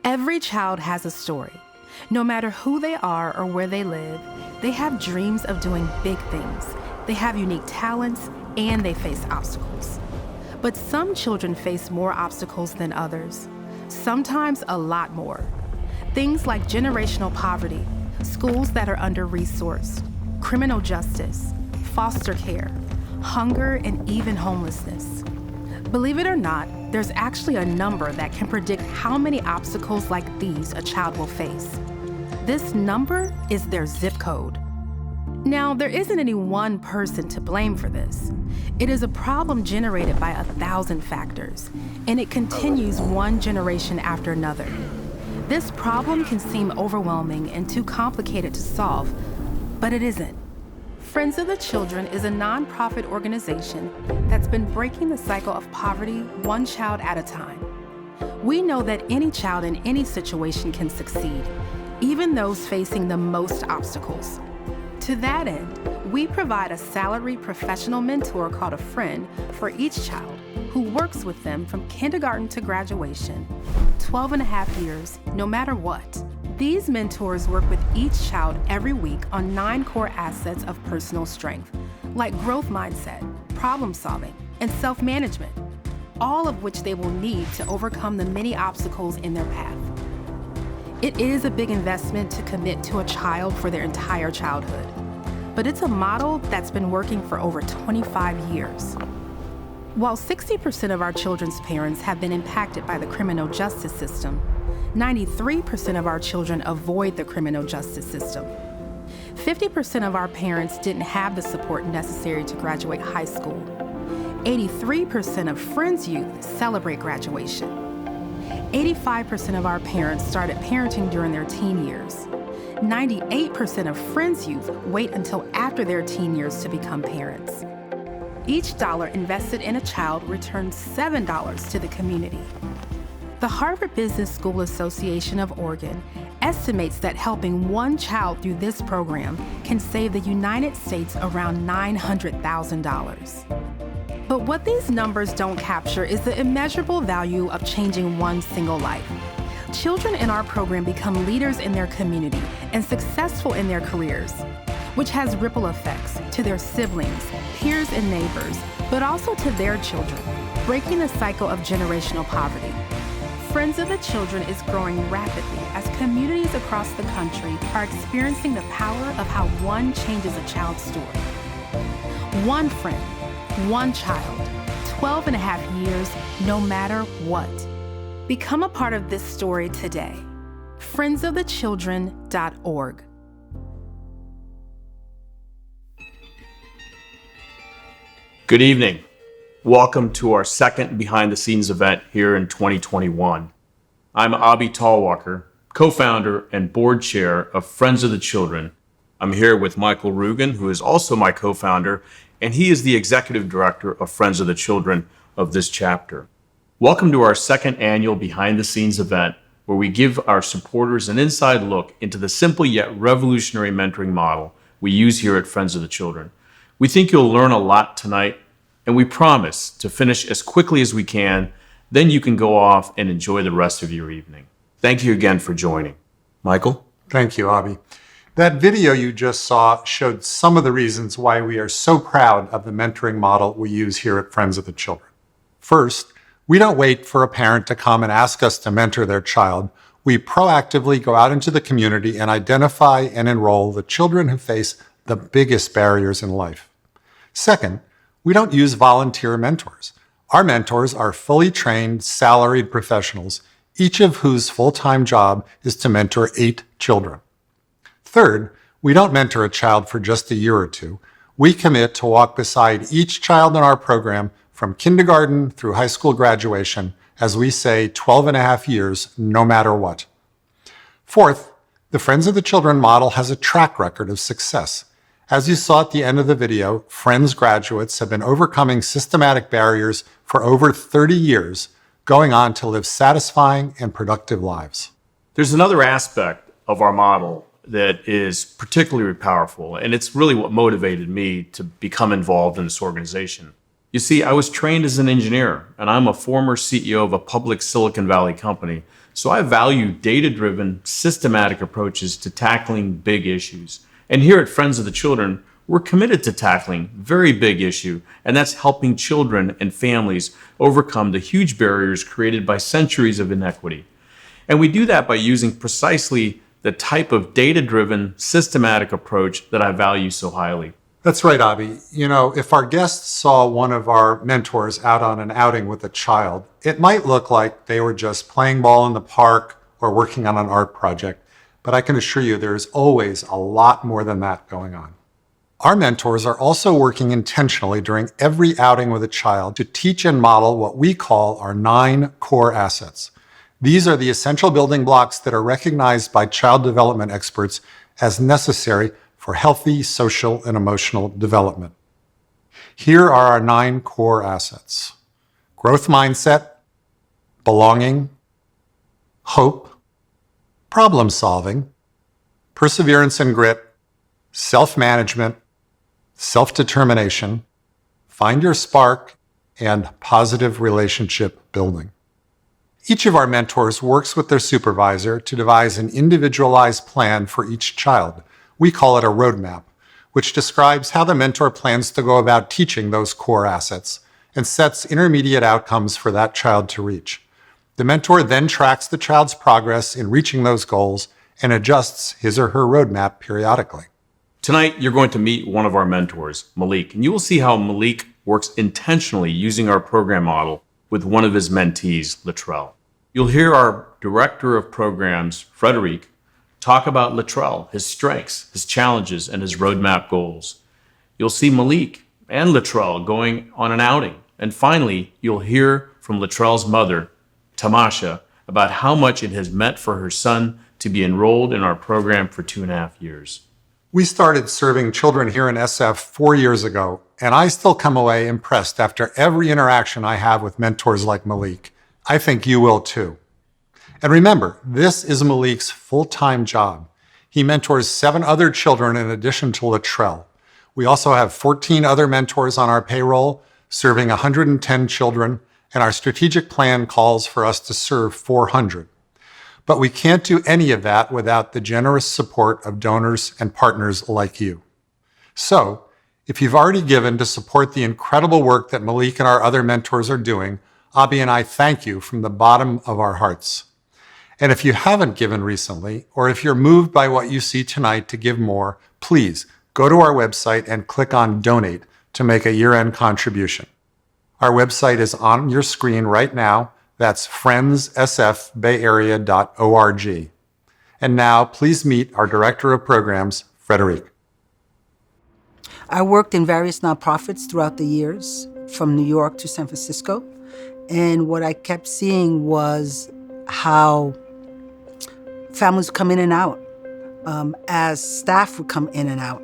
Every child has a story. No matter who they are or where they live, they have dreams of doing big things. They have unique talents and they face obstacles. But some children face more obstacles than others, sometimes a lot more. Things like generational poverty, schools that are under-resourced, criminal justice, foster care, hunger, and even homelessness. Believe it or not, there's actually a number that can predict how many obstacles like these a child will face. This number is their zip code. Now, there isn't any one person to blame for this. It is a problem generated by 1,000 factors, and it continues one generation after another. This problem can seem overwhelming and too complicated to solve, but it isn't. Friends of the Children is a nonprofit organization that's been breaking the cycle of poverty one child at a time. We know that any child in any situation can succeed, even those facing the most obstacles. To that end, we provide a salaried professional mentor called a friend for each child who works with them from kindergarten to graduation, 12 and a half years, no matter what. These mentors work with each child every week on 9 core assets of personal strength, like growth mindset, problem solving, and self-management, all of which they will need to overcome the many obstacles in their path. It is a big investment to commit to a child for their entire childhood, but it's a model that's been working for over 25 years. While 60% of our children's parents have been impacted by the criminal justice system, 93% of our children avoid the criminal justice system. 50% of our parents didn't have the support necessary to graduate high school. 83% of Friends Youth celebrate graduation. 85% of our parents started parenting during their teen years. 98% of Friends Youth wait until after their teen years to become parents. Each dollar invested in a child returns $7 to the community. The Harvard Business School Association of Oregon estimates that helping one child through this program can save the United States around $900,000. But what these numbers don't capture is the immeasurable value of changing one single life. Children in our program become leaders in their community and successful in their careers, which has ripple effects to their siblings, peers, and neighbors, but also to their children, breaking the cycle of generational poverty. Friends of the Children is growing rapidly as communities across the country are experiencing the power of how one changes a child's story. One friend, one child, 12 and a half years, no matter what. Become a part of this story today. friendsofthechildren.org. Good evening. Welcome to our second behind-the-scenes event here in 2021. I'm Abhi Talwalkar, co-founder and board chair of Friends of the Children. I'm here with Michael Rugen, who is also my co-founder, and he is the executive director of Friends of the Children of this chapter. Welcome to our second annual behind-the-scenes event, where we give our supporters an inside look into the simple yet revolutionary mentoring model we use here at Friends of the Children. We think you'll learn a lot tonight, and we promise to finish as quickly as we can. Then you can go off and enjoy the rest of your evening. Thank you again for joining. Michael? Thank you, Abhi. That video you just saw showed some of the reasons why we are so proud of the mentoring model we use here at Friends of the Children. First, we don't wait for a parent to come and ask us to mentor their child. We proactively go out into the community and identify and enroll the children who face the biggest barriers in life. Second, we don't use volunteer mentors. Our mentors are fully trained, salaried professionals, each of whose full-time job is to mentor 8 children. Third, we don't mentor a child for just a year or two. We commit to walk beside each child in our program from kindergarten through high school graduation, as we say, 12 and a half years, no matter what. Fourth, the Friends of the Children model has a track record of success. As you saw at the end of the video, Friends graduates have been overcoming systematic barriers for over 30 years, going on to live satisfying and productive lives. There's another aspect of our model that is particularly powerful, and it's really what motivated me to become involved in this organization. You see, I was trained as an engineer, and I'm a former CEO of a public Silicon Valley company, so I value data-driven, systematic approaches to tackling big issues. And here at Friends of the Children, we're committed to tackling a very big issue, and that's helping children and families overcome the huge barriers created by centuries of inequity. And we do that by using precisely the type of data-driven, systematic approach that I value so highly. That's right, Abhi. If our guests saw one of our mentors out on an outing with a child, it might look like they were just playing ball in the park or working on an art project. But I can assure you there is always a lot more than that going on. Our mentors are also working intentionally during every outing with a child to teach and model what we call our 9 core assets. These are the essential building blocks that are recognized by child development experts as necessary for healthy social and emotional development. Here are our 9 core assets: growth mindset, belonging, hope, problem solving, perseverance and grit, self-management, self-determination, find your spark, and positive relationship building. Each of our mentors works with their supervisor to devise an individualized plan for each child. We call it a roadmap, which describes how the mentor plans to go about teaching those core assets and sets intermediate outcomes for that child to reach. The mentor then tracks the child's progress in reaching those goals and adjusts his or her roadmap periodically. Tonight, you're going to meet one of our mentors, Malik, and you will see how Malik works intentionally using our program model with one of his mentees, Latrell. You'll hear our Director of Programs, Frederic, talk about Latrell, his strengths, his challenges, and his roadmap goals. You'll see Malik and Latrell going on an outing. And finally, you'll hear from Latrell's mother, Tamasha, about how much it has meant for her son to be enrolled in our program for 2.5 years. We started serving children here in SF 4 years ago, and I still come away impressed after every interaction I have with mentors like Malik. I think you will too. And remember, this is Malik's full-time job. He mentors 7 other children in addition to Latrell. We also have 14 other mentors on our payroll, serving 110 children, and our strategic plan calls for us to serve 400. But we can't do any of that without the generous support of donors and partners like you. So, if you've already given to support the incredible work that Malik and our other mentors are doing, Abhi and I thank you from the bottom of our hearts. And if you haven't given recently, or if you're moved by what you see tonight to give more, please go to our website and click on Donate to make a year-end contribution. Our website is on your screen right now. That's friendsfbayarea.org. And now, please meet our Director of Programs, Frederic. I worked in various nonprofits throughout the years, from New York to San Francisco. And what I kept seeing was how families would come in and out, as staff would come in and out.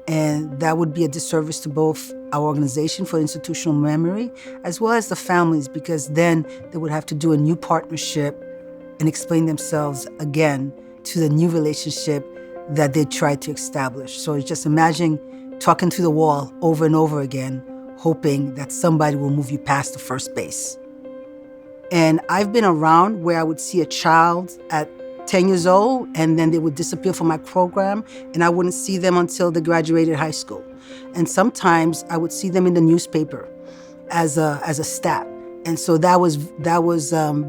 And that would be a disservice to both our organization for institutional memory, as well as the families, because then they would have to do a new partnership and explain themselves again to the new relationship that they tried to establish. So it's just imagine talking to the wall over and over again, hoping that somebody will move you past the first base. And I've been around where I would see a child at 10 years old, and then they would disappear from my program, and I wouldn't see them until they graduated high school. And sometimes I would see them in the newspaper as a stat. And so that was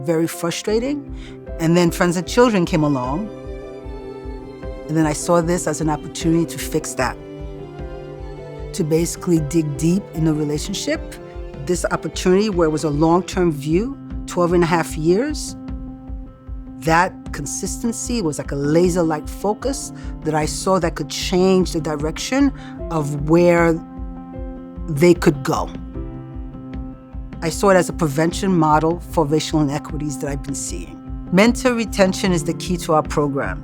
very frustrating. And then Friends of Children came along, and then I saw this as an opportunity to fix that, to basically dig deep in the relationship. This opportunity where it was a long-term view, 12 and a half years, that consistency was like a laser-like focus that I saw that could change the direction of where they could go. I saw it as a prevention model for racial inequities that I've been seeing. Mentor retention is the key to our program.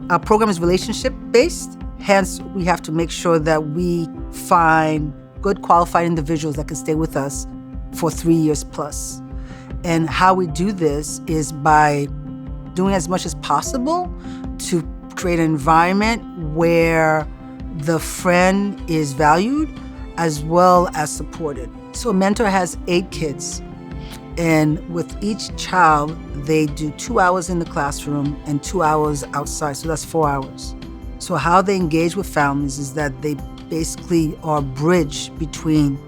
Our program is relationship-based, hence we have to make sure that we find good qualified individuals that can stay with us for 3 years plus. And how we do this is by doing as much as possible to create an environment where the friend is valued as well as supported. So a mentor has 8 kids, and with each child, they do 2 hours in the classroom and 2 hours outside, so that's 4 hours. So how they engage with families is that they basically are a bridge between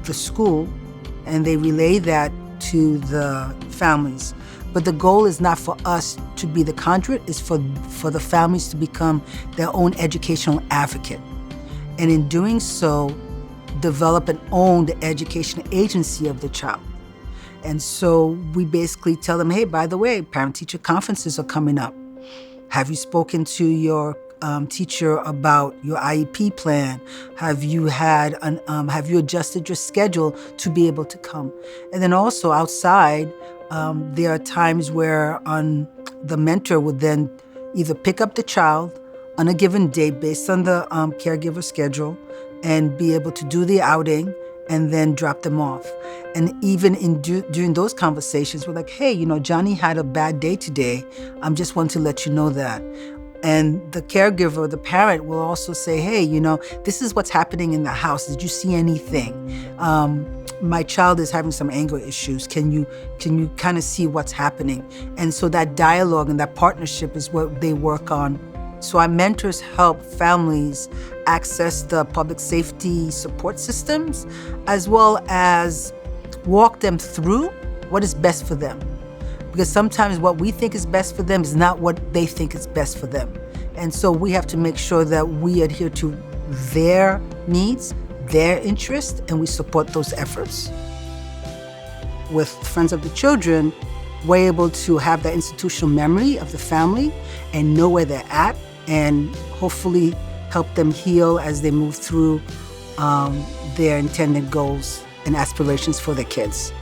the school, and they relay that to the families. But the goal is not for us to be the conduit, it's for the families to become their own educational advocate. And in doing so, develop and own the educational agency of the child. And so we basically tell them, hey, by the way, parent-teacher conferences are coming up. Have you spoken to your teacher about your IEP plan? Have you adjusted your schedule to be able to come? And then also outside, there are times where the mentor would then either pick up the child on a given day based on the caregiver schedule and be able to do the outing and then drop them off. And even during those conversations, we're like, hey, Johnny had a bad day today. Just want to let you know that. And the caregiver, the parent, will also say, hey, this is what's happening in the house. Did you see anything? My child is having some anger issues. Can you kind of see what's happening? And so that dialogue and that partnership is what they work on. So our mentors help families access the public safety support systems, as well as walk them through what is best for them. Because sometimes what we think is best for them is not what they think is best for them. And so we have to make sure that we adhere to their needs, their interests, and we support those efforts. With Friends of the Children, we're able to have that institutional memory of the family and know where they're at, and hopefully help them heal as they move through their intended goals and aspirations for their kids.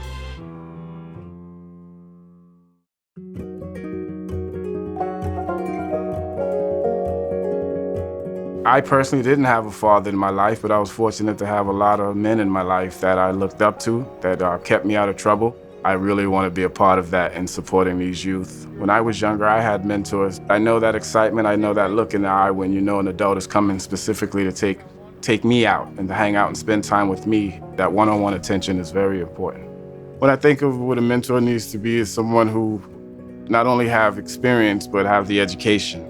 I personally didn't have a father in my life, but I was fortunate to have a lot of men in my life that I looked up to, that kept me out of trouble. I really want to be a part of that in supporting these youth. When I was younger, I had mentors. I know that excitement, I know that look in the eye when you know an adult is coming specifically to take me out and to hang out and spend time with me. That one-on-one attention is very important. When I think of what a mentor needs to be is someone who not only have experience, but have the education.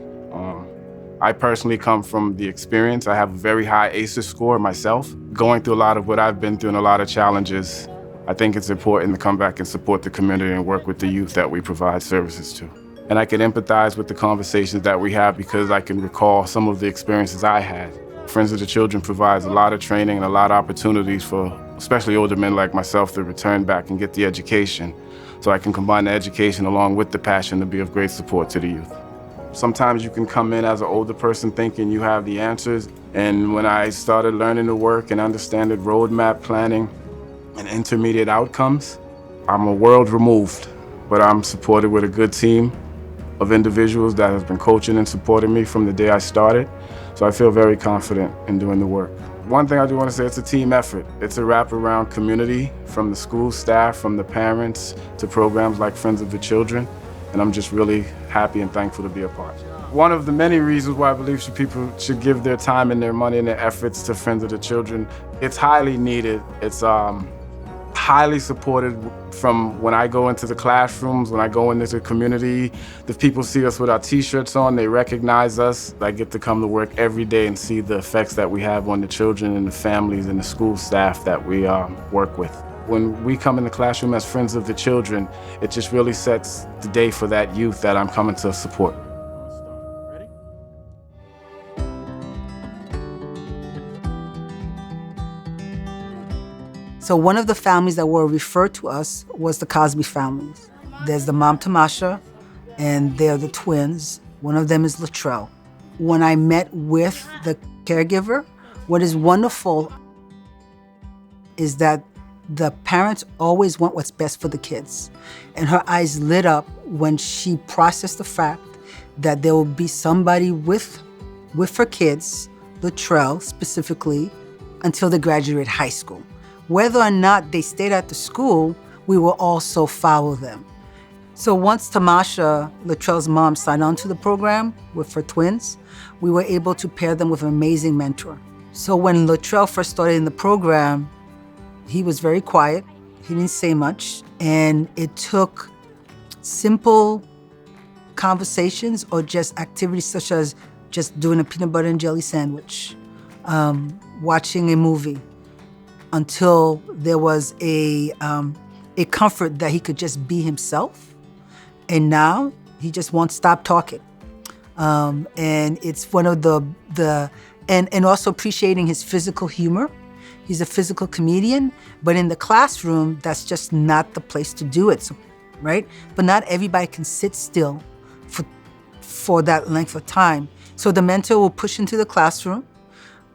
I personally come from the experience. I have a very high ACEs score myself. Going through a lot of what I've been through and a lot of challenges, I think it's important to come back and support the community and work with the youth that we provide services to. And I can empathize with the conversations that we have because I can recall some of the experiences I had. Friends of the Children provides a lot of training and a lot of opportunities for especially older men like myself to return back and get the education, so I can combine the education along with the passion to be of great support to the youth. Sometimes you can come in as an older person thinking you have the answers, and when I started learning to work and understanding roadmap planning and intermediate outcomes, I'm a world removed, but I'm supported with a good team of individuals that have been coaching and supporting me from the day I started, so I feel very confident in doing the work. One thing I do want to say, it's a team effort. It's a wraparound community from the school staff, from the parents, to programs like Friends of the Children, and I'm just really happy and thankful to be a part. One of the many reasons why I believe people should give their time and their money and their efforts to Friends of the Children. It's highly needed. It's highly supported from when I go into the classrooms, when I go into the community. The people see us with our t-shirts on, they recognize us. I get to come to work every day and see the effects that we have on the children and the families and the school staff that we work with. When we come in the classroom as Friends of the Children, it just really sets the day for that youth that I'm coming to support. So one of the families that were referred to us was the Cosby families. There's the mom, Tamasha, and they're the twins. One of them is Latrell. When I met with the caregiver, what is wonderful is that the parents always want what's best for the kids. And her eyes lit up when she processed the fact that there will be somebody with her kids, Latrell specifically, until they graduate high school. Whether or not they stayed at the school, we will also follow them. So once Tamasha, Latrell's mom, signed on to the program with her twins, we were able to pair them with an amazing mentor. So when Latrell first started in the program, He was very quiet. He didn't say much. And it took simple conversations or just activities such as just doing a peanut butter and jelly sandwich, watching a movie, until there was a comfort that he could just be himself. And now he just won't stop talking. And it's one of and also appreciating his physical humor. He's a physical comedian, but in the classroom, that's just not the place to do it, so, right? But not everybody can sit still for that length of time. So the mentor will push into the classroom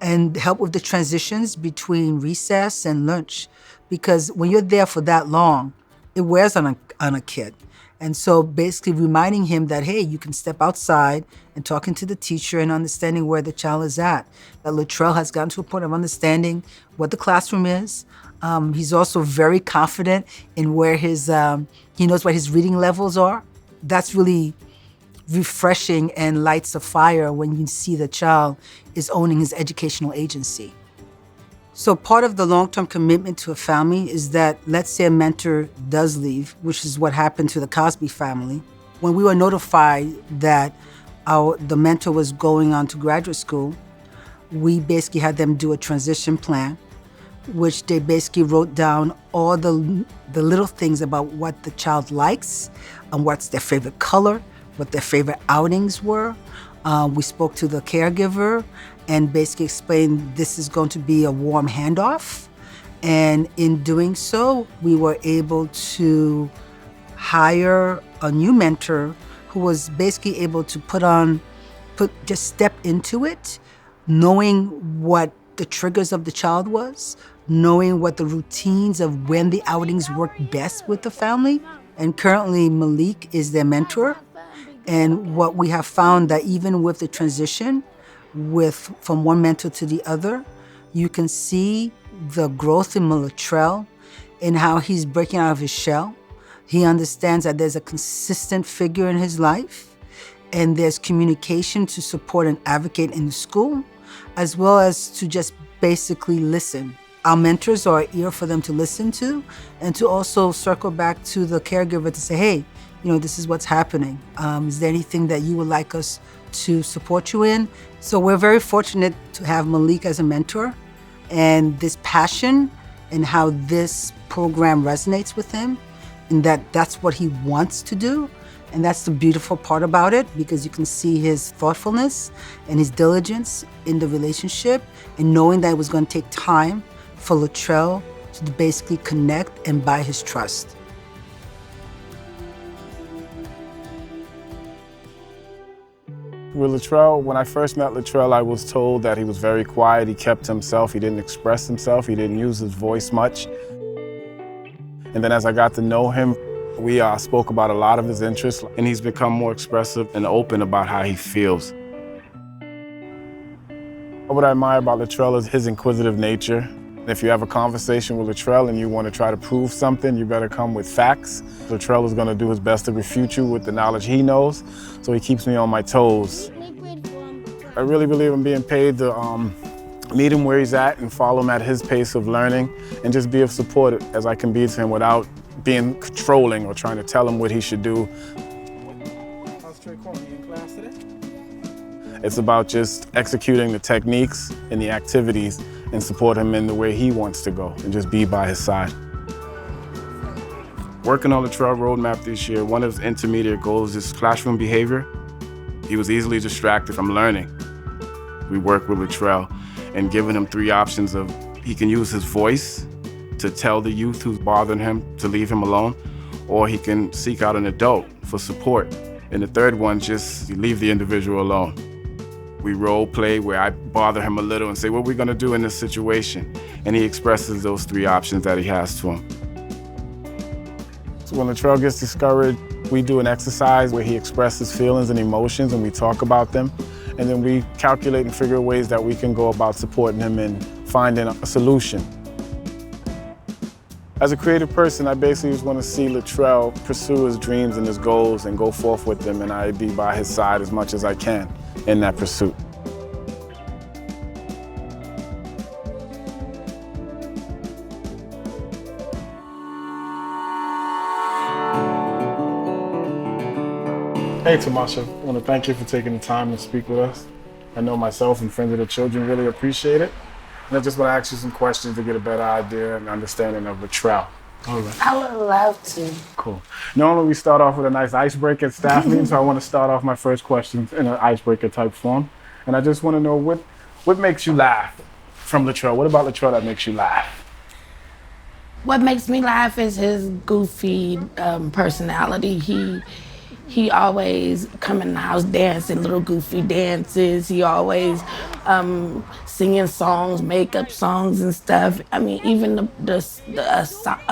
and help with the transitions between recess and lunch. Because when you're there for that long, it wears on a kid. And so basically reminding him that, hey, you can step outside and talking to the teacher and understanding where the child is at. That Latrell has gotten to a point of understanding what the classroom is. He's also very confident in where he knows what his reading levels are. That's really refreshing and lights a fire when you see the child is owning his educational agency. So part of the long-term commitment to a family is that, let's say a mentor does leave, which is what happened to the Cosby family. When we were notified that the mentor was going on to graduate school, we basically had them do a transition plan, which they basically wrote down all the little things about what the child likes and what's their favorite color, what their favorite outings were. We spoke to the caregiver and basically explained this is going to be a warm handoff. And in doing so, we were able to hire a new mentor who was basically able to just step into it, knowing what the triggers of the child was, knowing what the routines of when the outings work best with the family. And currently Malik is their mentor. And what we have found that even with the transition from one mentor to the other, you can see the growth in Latrell and how he's breaking out of his shell. He understands that there's a consistent figure in his life, and there's communication to support and advocate in the school, as well as to just basically listen. Our mentors are an ear for them to listen to, and to also circle back to the caregiver to say, hey, this is what's happening. Is there anything that you would like us to support you in? So we're very fortunate to have Malik as a mentor, and this passion and how this program resonates with him, and that's what he wants to do. And that's the beautiful part about it, because you can see his thoughtfulness and his diligence in the relationship, and knowing that it was going to take time for Latrell to basically connect and buy his trust. With Latrell, when I first met Latrell, I was told that he was very quiet. He kept himself. He didn't express himself. He didn't use his voice much. And then as I got to know him, we spoke about a lot of his interests, and he's become more expressive and open about how he feels. What I admire about Latrell is his inquisitive nature. If you have a conversation with Latrell and you want to try to prove something, you better come with facts. Latrell is going to do his best to refute you with the knowledge he knows, so he keeps me on my toes. I really believe I'm being paid to meet him where he's at and follow him at his pace of learning, and just be of support as I can be to him without being controlling or trying to tell him what he should do. It's about just executing the techniques and the activities and support him in the way he wants to go, and just be by his side. Working on the Latrell roadmap this year, one of his intermediate goals is classroom behavior. He was easily distracted from learning. We worked with Latrell and given him 3 options of he can use his voice to tell the youth who's bothering him to leave him alone, or he can seek out an adult for support. And the third one, just leave the individual alone. We role play where I bother him a little and say, what are we gonna do in this situation? And he expresses those 3 options that he has to him. So when Latrell gets discouraged, we do an exercise where he expresses feelings and emotions, and we talk about them. And then we calculate and figure ways that we can go about supporting him and finding a solution. As a creative person, I basically just want to see Latrell pursue his dreams and his goals and go forth with them, and I'd be by his side as much as I can in that pursuit. Hey, Tamasha, I want to thank you for taking the time to speak with us. I know myself and Friends of the Children really appreciate it. And I just want to ask you some questions to get a better idea and understanding of Latrell. All right. I would love to. Cool. Normally we start off with a nice icebreaker at staff meeting, so I want to start off my first question in an icebreaker type form. And I just want to know what makes you laugh from Latrell? What about Latrell that makes you laugh? What makes me laugh is his goofy personality. He always come in the house dancing little goofy dances. He always singing songs, make-up songs and stuff. I mean, even a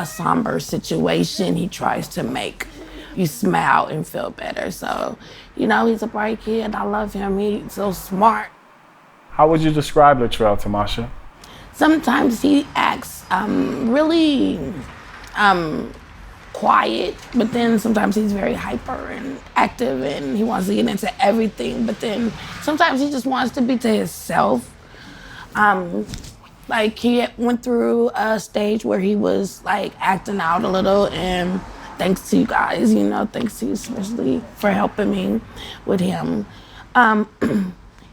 somber situation, he tries to make you smile and feel better. So, you know, he's a bright kid. I love him. He's so smart. How would you describe Latrell, Tamasha? Sometimes he acts really quiet, but then sometimes he's very hyper and active and he wants to get into everything, but then sometimes he just wants to be to himself. Like he went through a stage where he was like acting out a little, and thanks to you guys, you know, thanks to you especially for helping me with him.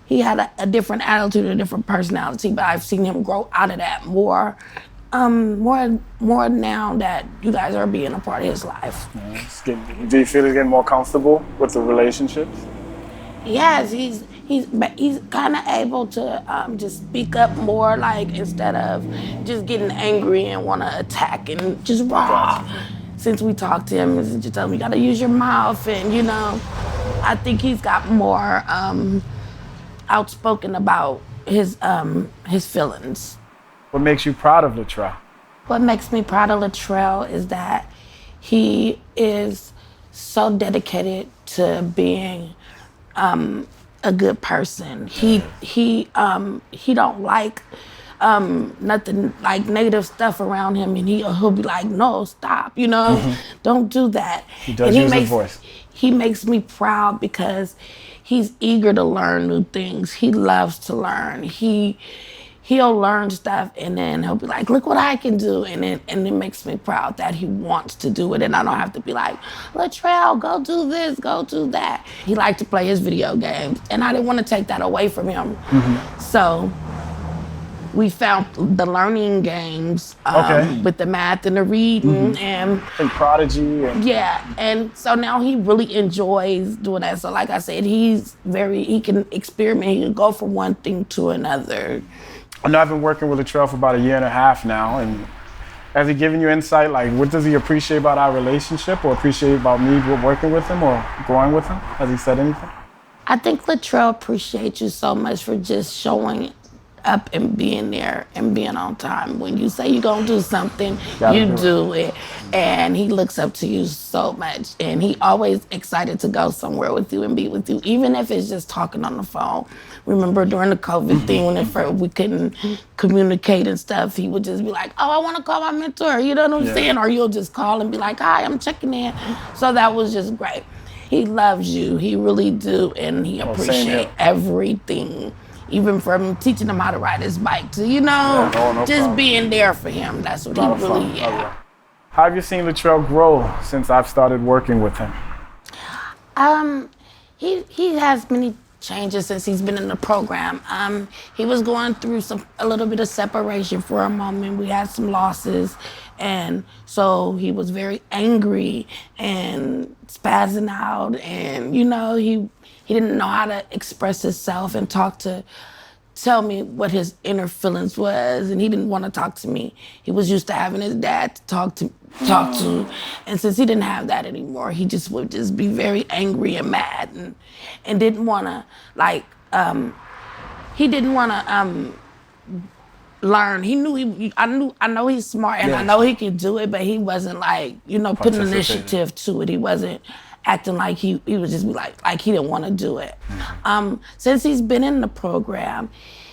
He had a different attitude, a different personality, but I've seen him grow out of that more now that you guys are being a part of his life. Do you feel he's getting more comfortable with the relationships? Yes, he's kind of able to just speak up more, like instead of just getting angry and want to attack and just raw. Since we talked to him, he just told me you got to use your mouth, and you know, I think he's got more outspoken about his feelings. What makes you proud of Latrell? What makes me proud of Latrell is that he is so dedicated to being a good person. He don't like nothing like negative stuff around him, and he'll be like, no, stop, you know, don't do that. He does use his voice. He makes me proud because he's eager to learn new things. He loves to learn. He'll learn stuff and then he'll be like, look what I can do. And it makes me proud that he wants to do it. And I don't have to be like, Latrell, go do this, go do that. He liked to play his video games and I didn't want to take that away from him. So we found the learning games with the math and the reading and Prodigy. yeah, and so now he really enjoys doing that. So like I said, he can experiment, he can go from one thing to another. I know I've been working with Latrell for about 1.5 years now, and has he given you insight, like what does he appreciate about our relationship or appreciate about me working with him or growing with him? Has he said anything? I think Latrell appreciates you so much for just showing up and being there and being on time. When you say you're gonna do something, you do it. And he looks up to you so much. And he always excited to go somewhere with you and be with you, even if it's just talking on the phone. Remember during the COVID thing when we couldn't communicate and stuff, he would just be like, oh, I wanna call my mentor, you know what I'm saying? Or you'll just call and be like, hi, I'm checking in. So that was just great. He loves you, he really do, and he appreciates everything. Even from teaching him how to ride his bike to, you know, just problem. Being there for him. That's what he really, How have you seen Latrell grow since I've started working with him? He has many changes since he's been in the program. He was going through a little bit of separation for a moment. We had some losses, and so he was very angry and spazzing out, and you know, he didn't know how to express himself and tell me what his inner feelings was, and he didn't want to talk to me. He was used to having his dad to talk to, and since he didn't have that anymore, he just would just be very angry and mad, and didn't want to he didn't want to learn. He knew I know he's smart and I know he can do it, but he wasn't like, you know, putting initiative to it. He wasn't acting like he would just be like he didn't want to do it. Since he's been in the program,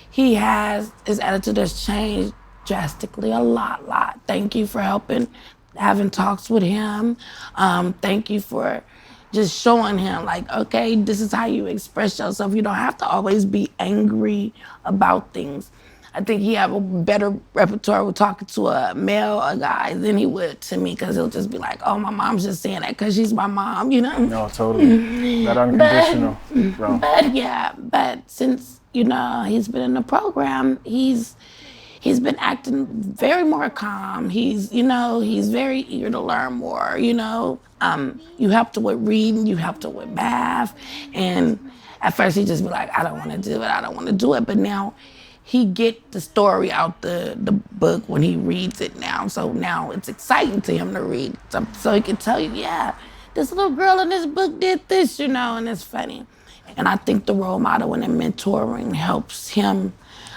his attitude has changed drastically a lot. Thank you for having talks with him. Thank you for just showing him like, okay, this is how you express yourself. You don't have to always be angry about things. I think he have a better repertoire with talking to a guy than he would to me, because he'll just be like, oh, my mom's just saying that because she's my mom, you know? No, totally. That unconditional. But since, he's been in the program, he's been acting very more calm. He's very eager to learn more, You helped him with reading, you helped him with math. And at first he'd just be like, I don't want to do it. But now he get the story out the book when he reads it now. So now it's exciting to him to read. So he can tell you, yeah, this little girl in this book did this, and it's funny. And I think the role model and the mentoring helps him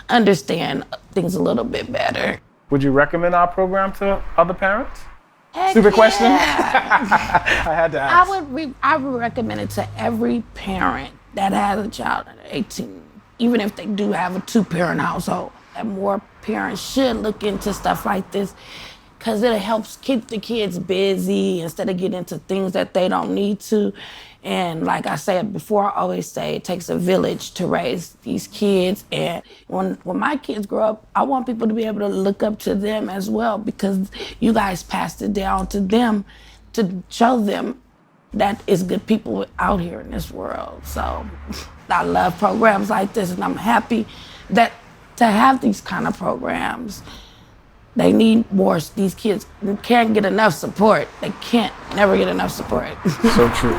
understand things a little bit better. Would you recommend our program to other parents? Heck Stupid question? yeah. I had to ask. I would recommend it to every parent that has a child under 18, even if they do have a 2-parent household. And more parents should look into stuff like this, because it helps keep the kids busy instead of getting into things that they don't need to. And like I said before, I always say it takes a village to raise these kids. And when my kids grow up, I want people to be able to look up to them as well, because you guys passed it down to them to show them that it's good people out here in this world. So I love programs like this, and I'm happy that to have these kind of programs. They need more. These kids can't get enough support. They can't never get enough support. So true.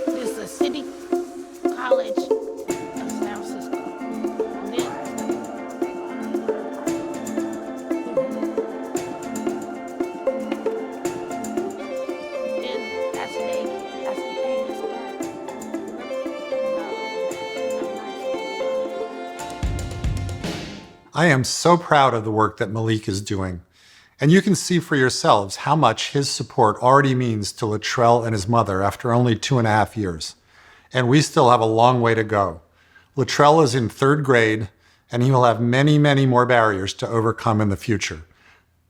This is a city college of San Francisco. Then that's the famous part. I am so proud of the work that Malik is doing. And you can see for yourselves how much his support already means to Latrell and his mother after only 2.5 years. And we still have a long way to go. Latrell is in 3rd grade, and he will have many, many more barriers to overcome in the future.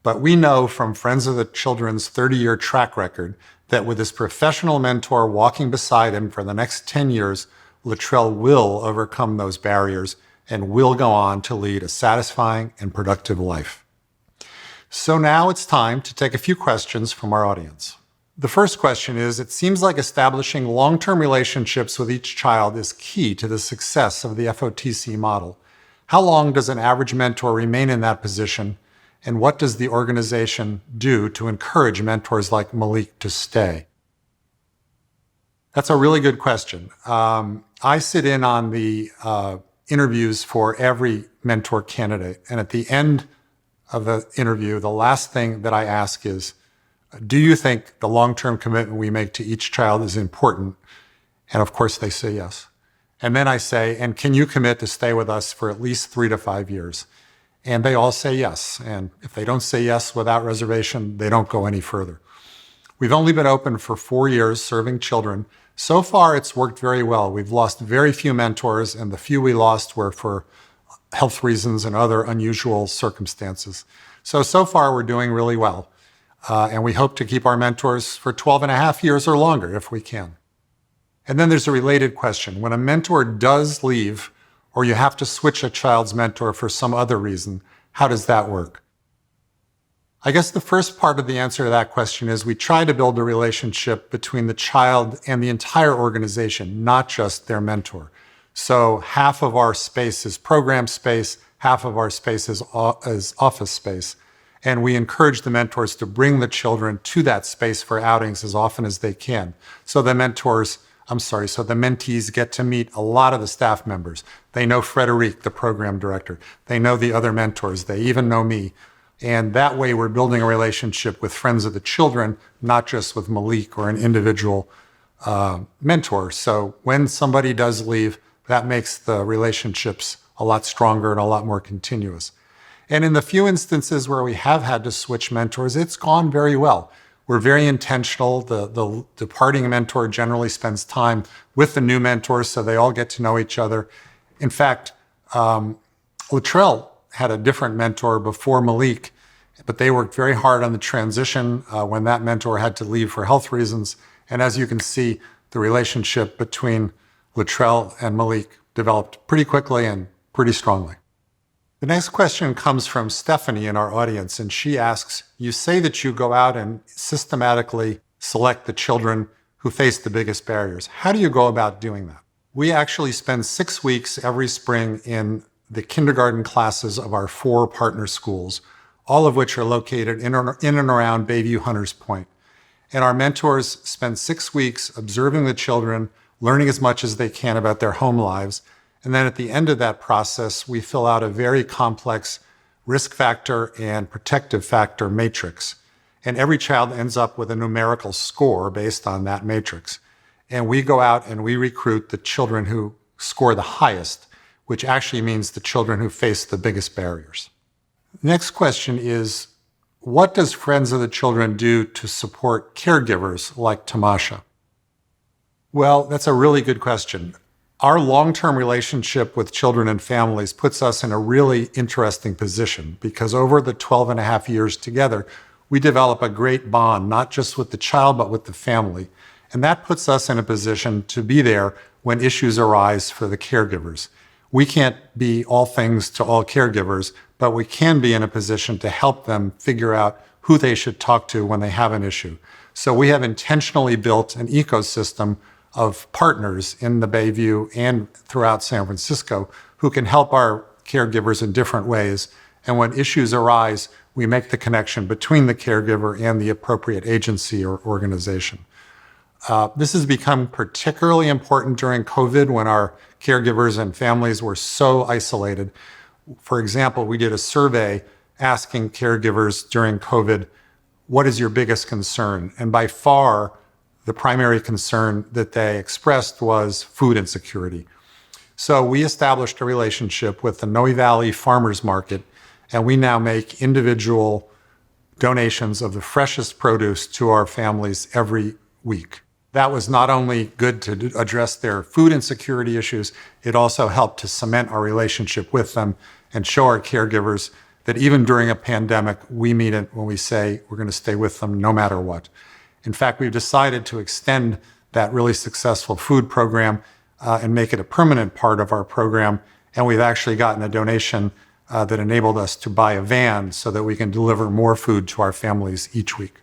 But we know from Friends of the Children's 30-year track record that with his professional mentor walking beside him for the next 10 years, Latrell will overcome those barriers and will go on to lead a satisfying and productive life. So now it's time to take a few questions from our audience. The first question is, it seems like establishing long-term relationships with each child is key to the success of the FOTC model. How long does an average mentor remain in that position, and what does the organization do to encourage mentors like Malik to stay? That's a really good question. I sit in on the interviews for every mentor candidate. And at the end of the interview, the last thing that I ask is, do you think the long-term commitment we make to each child is important? And of course they say yes. And then I say, and can you commit to stay with us for at least 3 to 5 years? And they all say yes. And if they don't say yes without reservation, they don't go any further. We've only been open for 4 years serving children. So far, it's worked very well. We've lost very few mentors, and the few we lost were for health reasons and other unusual circumstances. So far, we're doing really well. And we hope to keep our mentors for 12.5 years or longer if we can. And then there's a related question. When a mentor does leave, or you have to switch a child's mentor for some other reason, how does that work? I guess the first part of the answer to that question is we try to build a relationship between the child and the entire organization, not just their mentor. So half of our space is program space, half of our space is office space. And we encourage the mentors to bring the children to that space for outings as often as they can. So the mentees get to meet a lot of the staff members. They know Frederic, the program director. They know the other mentors. They even know me. And that way we're building a relationship with Friends of the Children, not just with Malik or an individual mentor. So when somebody does leave, that makes the relationships a lot stronger and a lot more continuous. And in the few instances where we have had to switch mentors, it's gone very well. We're very intentional. The departing mentor generally spends time with the new mentors, so they all get to know each other. In fact, Latrell had a different mentor before Malik, but they worked very hard on the transition when that mentor had to leave for health reasons. And as you can see, the relationship between Latrell and Malik developed pretty quickly and pretty strongly. The next question comes from Stephanie in our audience, and she asks, you say that you go out and systematically select the children who face the biggest barriers. How do you go about doing that? We actually spend 6 weeks every spring in the kindergarten classes of our 4 partner schools, all of which are located in and around Bayview Hunters Point. And our mentors spend 6 weeks observing the children, learning as much as they can about their home lives. And then at the end of that process, we fill out a very complex risk factor and protective factor matrix. And every child ends up with a numerical score based on that matrix. And we go out and we recruit the children who score the highest, which actually means the children who face the biggest barriers. Next question is, what does Friends of the Children do to support caregivers like Tamasha? Well, that's a really good question. Our long-term relationship with children and families puts us in a really interesting position because over the 12 and a half years together, we develop a great bond, not just with the child, but with the family. And that puts us in a position to be there when issues arise for the caregivers. We can't be all things to all caregivers, but we can be in a position to help them figure out who they should talk to when they have an issue. So we have intentionally built an ecosystem of partners in the Bayview and throughout San Francisco who can help our caregivers in different ways. And when issues arise, we make the connection between the caregiver and the appropriate agency or organization. This has become particularly important during COVID when our caregivers and families were so isolated. For example, we did a survey asking caregivers during COVID, what is your biggest concern? And by far, the primary concern that they expressed was food insecurity. So we established a relationship with the Noe Valley Farmers Market, and we now make individual donations of the freshest produce to our families every week. That was not only good to address their food insecurity issues, it also helped to cement our relationship with them and show our caregivers that even during a pandemic, we mean it when we say we're going to stay with them no matter what. In fact, we've decided to extend that really successful food program and make it a permanent part of our program. And we've actually gotten a donation that enabled us to buy a van so that we can deliver more food to our families each week.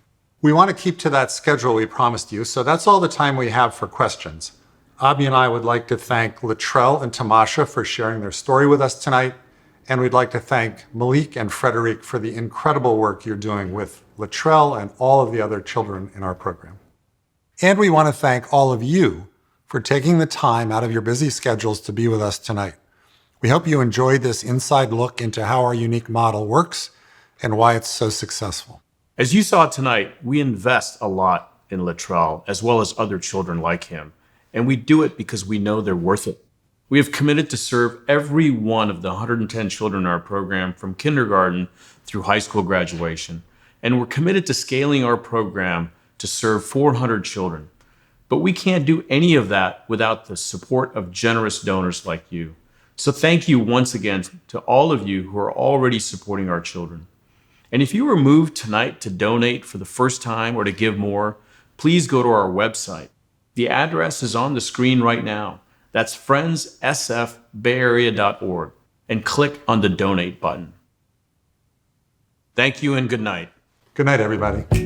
We want to keep to that schedule we promised you, so that's all the time we have for questions. Abhi and I would like to thank Latrell and Tamasha for sharing their story with us tonight, and we'd like to thank Malik and Frederic for the incredible work you're doing with Latrell and all of the other children in our program. And we want to thank all of you for taking the time out of your busy schedules to be with us tonight. We hope you enjoyed this inside look into how our unique model works and why it's so successful. As you saw tonight, we invest a lot in Latrell, as well as other children like him, and we do it because we know they're worth it. We have committed to serve every one of the 110 children in our program from kindergarten through high school graduation, and we're committed to scaling our program to serve 400 children. But we can't do any of that without the support of generous donors like you. So thank you once again to all of you who are already supporting our children. And if you were moved tonight to donate for the first time or to give more, please go to our website. The address is on the screen right now. That's friendsfbayarea.org, and click on the donate button. Thank you and good night. Good night, everybody.